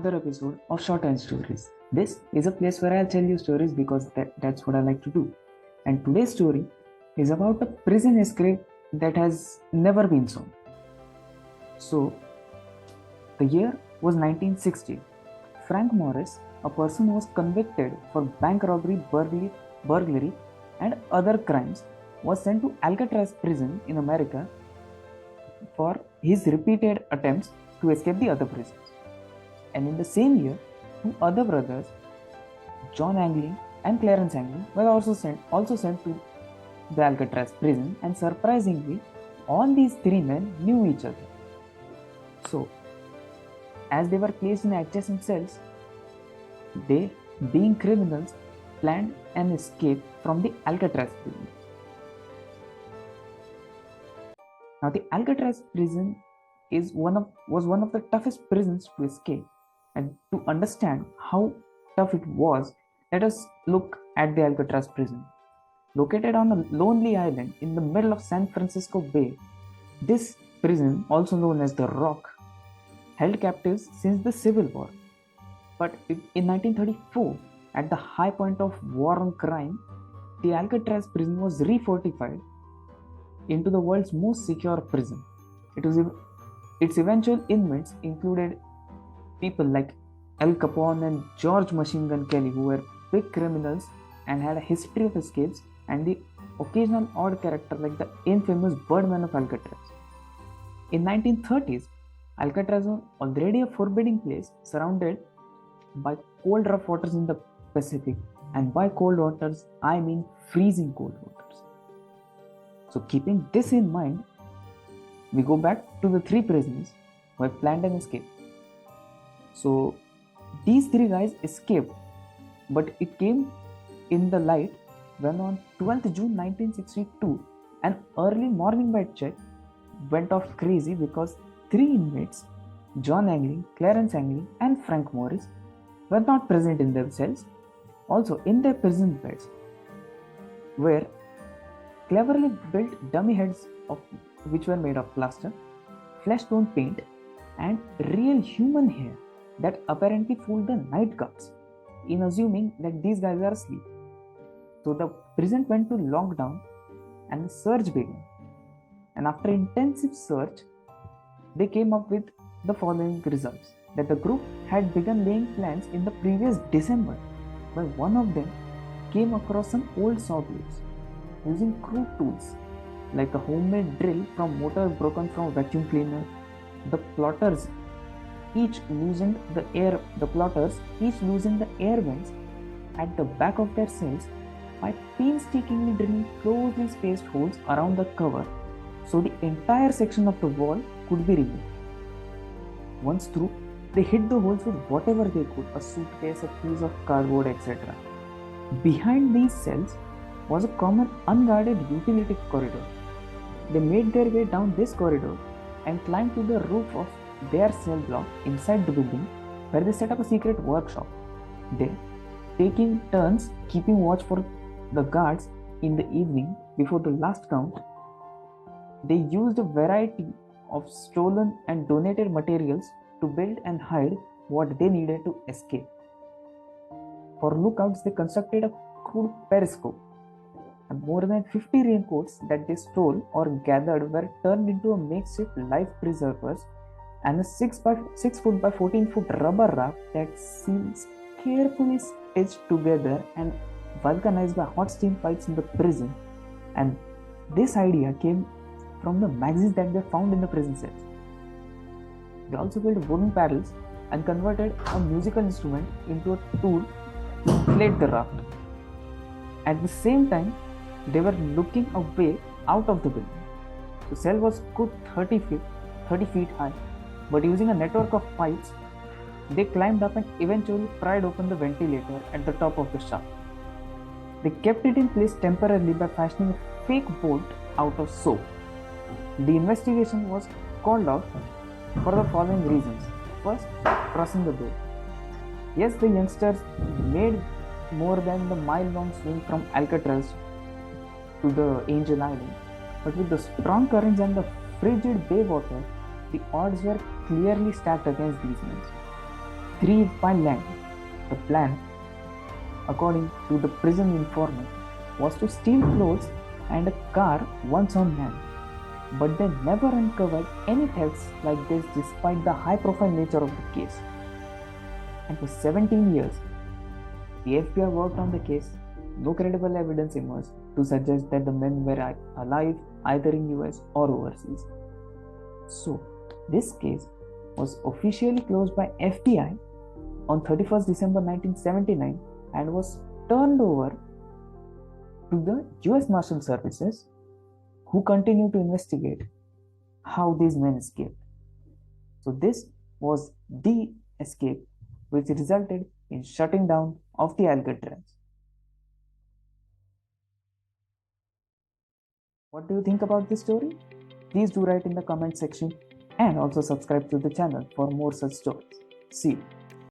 another episode of Short and Stories. This is a place where I'll tell you stories because that's what I like to do. And today's story is about a prison escape that has never been solved. So, the year was 1960. Frank Morris, a person who was convicted for bank robbery, burglary, and other crimes, was sent to Alcatraz prison in America for his repeated attempts to escape the other prisons. And in the same year, two other brothers, John Angling and Clarence Angling, were also sent to the Alcatraz prison, and surprisingly, all these three men knew each other. So, as they were placed in adjacent cells, they, being criminals, planned an escape from the Alcatraz prison. Now, the Alcatraz prison was one of the toughest prisons to escape, and to understand how tough it was, let us look at the Alcatraz prison. Located on a lonely island in the middle of San Francisco Bay, this prison, also known as the Rock, held captives since the Civil War. But in 1934, at the high point of war on crime, the Alcatraz prison was refortified into the world's most secure prison. Its eventual inmates included people like Al Capone and George Machine Gun Kelly, who were big criminals and had a history of escapes, and the occasional odd character like the infamous Birdman of Alcatraz. In 1930s, Alcatraz was already a forbidding place surrounded by cold rough waters in the Pacific, and by cold waters I mean freezing cold waters. So keeping this in mind, we go back to the three prisoners who had planned an escape. So these three guys escaped, but it came in the light when on 12th June 1962, an early morning bite check went off crazy because three inmates, John Angling, Clarence Angling, and Frank Morris, were not present in their cells. Also, in their prison beds were cleverly built dummy heads which were made of plaster, flesh tone paint, and real human hair that apparently fooled the night guards in assuming that these guys are asleep. So the prison went to lockdown and the search began. And after intensive search, they came up with the following results: that the group had begun laying plans in the previous December, while one of them came across some old saw blades. Using crude tools like a homemade drill from motor broken from a vacuum cleaner, the plotters each loosened the air vents at the back of their cells by painstakingly drilling closely spaced holes around the cover so the entire section of the wall could be removed. Once through, they hid the holes with whatever they could, a suitcase, a piece of cardboard, etc. Behind these cells was a common unguarded utility corridor. They made their way down this corridor and climbed to the roof of their cell block inside the building, where they set up a secret workshop. There, taking turns keeping watch for the guards in the evening before the last count, they used a variety of stolen and donated materials to build and hide what they needed to escape. For lookouts, they constructed a crude periscope, and more than 50 raincoats that they stole or gathered were turned into a makeshift life preservers, and a 6 foot by 14 foot rubber raft that seems carefully stitched together and vulcanized by hot steam pipes in the prison. And this idea came from the magazines that they found in the prison cells. They also built wooden paddles and converted a musical instrument into a tool to inflate the raft. At the same time, they were looking away out of the building. The cell was good 30 feet high, but using a network of pipes, they climbed up and eventually pried open the ventilator at the top of the shaft. They kept it in place temporarily by fashioning a fake bolt out of soap. The investigation was called off for the following reasons. First, crossing the bay. Yes, the youngsters made more than the mile-long swing from Alcatraz to the Angel Island, but with the strong currents and the frigid bay water, the odds were clearly stacked against these men. 3 by land. The plan, according to the prison informant, was to steal clothes and a car once on land. But they never uncovered any thefts like this despite the high profile nature of the case. And for 17 years, the FBI worked on the case. No credible evidence emerged to suggest that the men were alive either in US or overseas. So, this case was officially closed by FBI on 31st December 1979 and was turned over to the US Marshal Services, who continue to investigate how these men escaped. So this was the escape which resulted in shutting down of the Alcatraz. What do you think about this story? Please do write in the comment section and also subscribe to the channel for more such stories. See you.